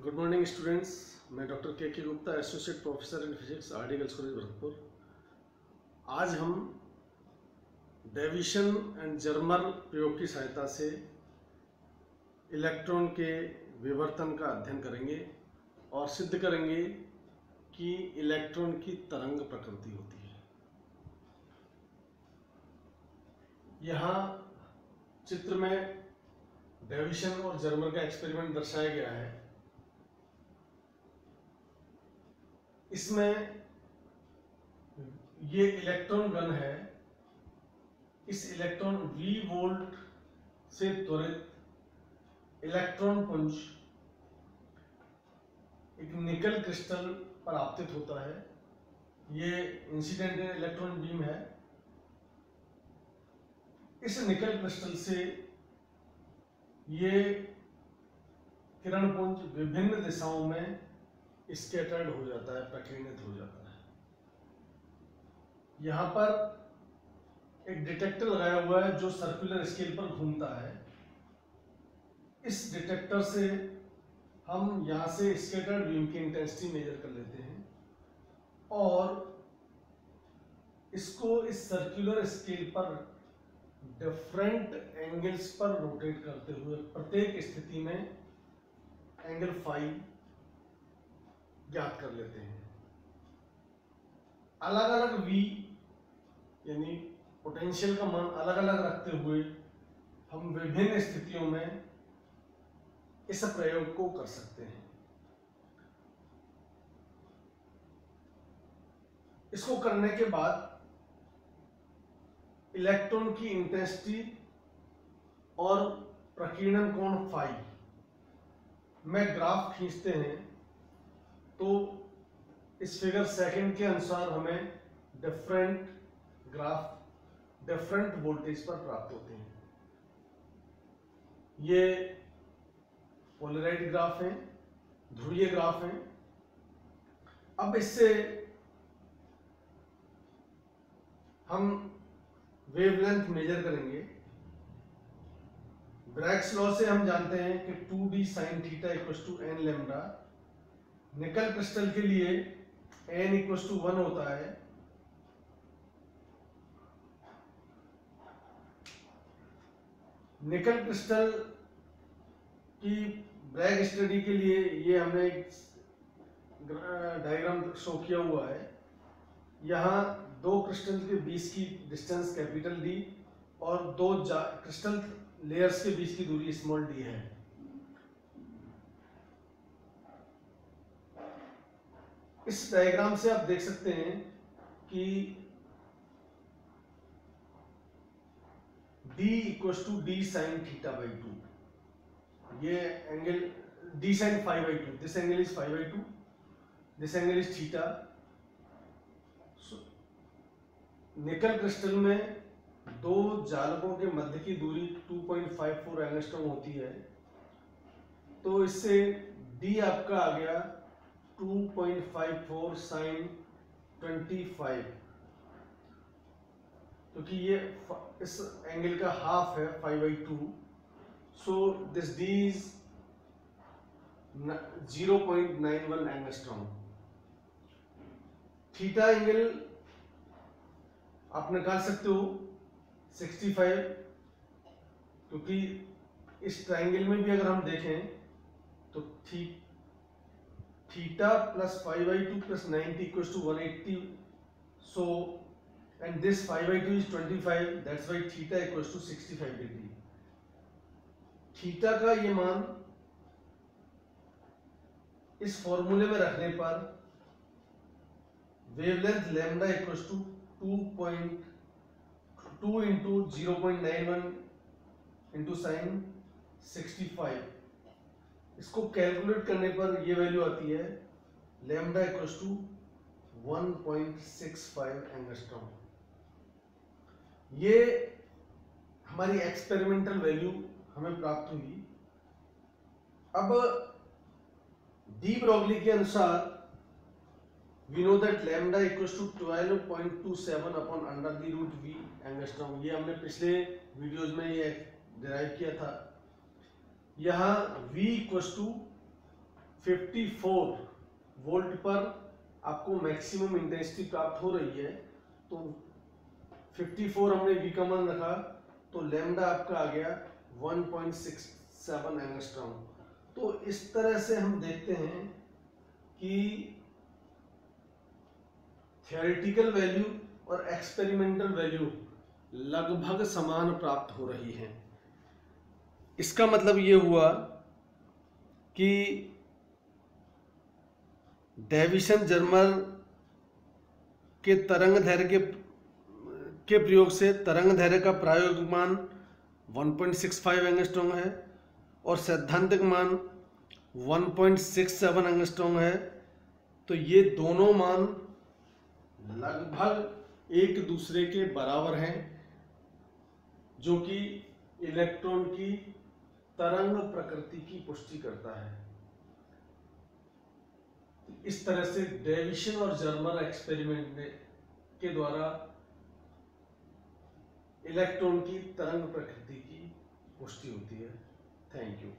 Good morning students. मैं doctor के Gupta, associate professor in physics, R D girls college Bharatpur. आज हम डेविशन एंड जर्मर प्रयोग की सहायता से इलेक्ट्रॉन के विवर्तन का अध्ययन करेंगे और सिद्ध करेंगे कि इलेक्ट्रॉन की तरंग प्रकृति होती है। यहाँ चित्र में डेविशन और जर्मर का एक्सपेरिमेंट दर्शाया गया है। इसमें ये इलेक्ट्रॉन गन है। इस इलेक्ट्रॉन V वोल्ट से त्वरित इलेक्ट्रॉन पुंज एक निकल क्रिस्टल पर आपतित होता है। ये इंसिडेंट इलेक्ट्रॉन बीम है। इस निकल क्रिस्टल से ये किरण पुंज विभिन्न दिशाओं में स्कैटर्ड हो जाता है, प्रकीर्णित हो जाता है। यहाँ पर एक डिटेक्टर लगाया हुआ है जो सर्कुलर स्केल पर घूमता है। इस डिटेक्टर से हम यहाँ से स्कैटर्ड बीम की इंटेंसिटी मेजर कर लेते हैं और इसको इस सर्कुलर स्केल पर डिफरेंट एंगल्स पर रोटेट करते हुए प्रत्येक स्थिति में एंगल फाई ज्ञात कर लेते हैं। अलग अलग V यानी पोटेंशियल का मान अलग अलग रखते हुए हम विभिन्न स्थितियों में इस प्रयोग को कर सकते हैं। इसको करने के बाद इलेक्ट्रॉन की इंटेंसिटी और प्रकीर्णन कोण फाई में ग्राफ खींचते हैं तो इस फिगर सेकंड के अनुसार हमें डिफरेंट ग्राफ डिफरेंट वोल्टेज पर प्राप्त होते हैं। ये पोलराइज्ड ग्राफ हैं, ध्रुवीय ग्राफ हैं। अब इससे हम वेवलेंथ मेजर करेंगे। ब्रैग्स लॉ से हम जानते हैं कि 2d sin theta equals to n lambda. Nickel crystal के लिए n इक्वल्स टू 1 होता है। निकल क्रिस्टल की ब्रैग स्टडी के लिए ये हमने एक डायग्राम शो किया हुआ है। यहाँ दो क्रिस्टल के बीच की डिस्टेंस कैपिटल D और दो क्रिस्टल लेयर्स के बीच की दूरी स्मॉल d है। इस डायग्राम से आप देख सकते हैं कि D equals to d sin theta by 2। ये angle d sin phi by 2, this angle is phi by 2, this angle is theta. Nickel crystal में दो जालकों के मध्य की दूरी 2.54 एंगस्ट्रॉम होती है। तो इससे D आपका आ गया 2.54 sin 25, क्योंकि ये इस एंगल का हाफ है 5/2। So this D is 0.91 angstrom. Theta angle आप निकाल सकते हो 65, क्योंकि इस ट्रायंगल में भी अगर हम देखें तो theta plus 5/2 plus 90 equals to 180। So and this 5/2 is 25, that's why theta equals to 65 degree. Theta का ये मान इस फॉर्मूले में रखने पर wavelength lambda equals to 2 into 0.91 into sine 65। इसको कैलकुलेट करने पर ये वैल्यू आती है लैम्डा इक्वल्स टू 1.65 एंगस्ट्रॉम। ये हमारी एक्सपेरिमेंटल वैल्यू हमें प्राप्त हुई। अब डी ब्रोगली के अनुसार we know that lambda equals to 12.27 upon under the root v angstrom. ये हमने पिछले वीडियोस में ये डिराइव किया था। यहाँ v इक्वल्स टू 54 वोल्ट पर आपको मैक्सिमम इंटेंसिटी प्राप्त हो रही है, तो 54 हमने V का मान रखा, तो लैम्डा आपका आ गया 1.67 एंगस्ट्रॉम। तो इस तरह से हम देखते हैं कि थ्योरेटिकल वैल्यू और एक्सपेरिमेंटल वैल्यू लगभग समान प्राप्त हो रही हैं। इसका मतलब ये हुआ कि डेविसन जर्मर के तरंग दैर्घ्य के प्रयोग से तरंग दैर्घ्य का प्रायोगिक मान 1.65 एंगस्ट्रॉम है और सैद्धांतिक मान 1.67 एंगस्ट्रॉम है। तो ये दोनों मान लगभग एक दूसरे के बराबर हैं, जो कि इलेक्ट्रॉन की तरंग प्रकृति की पुष्टि करता है। इस तरह से डेविसन और जर्मर एक्सपेरिमेंट के द्वारा इलेक्ट्रॉन की तरंग प्रकृति की पुष्टि होती है। Thank you.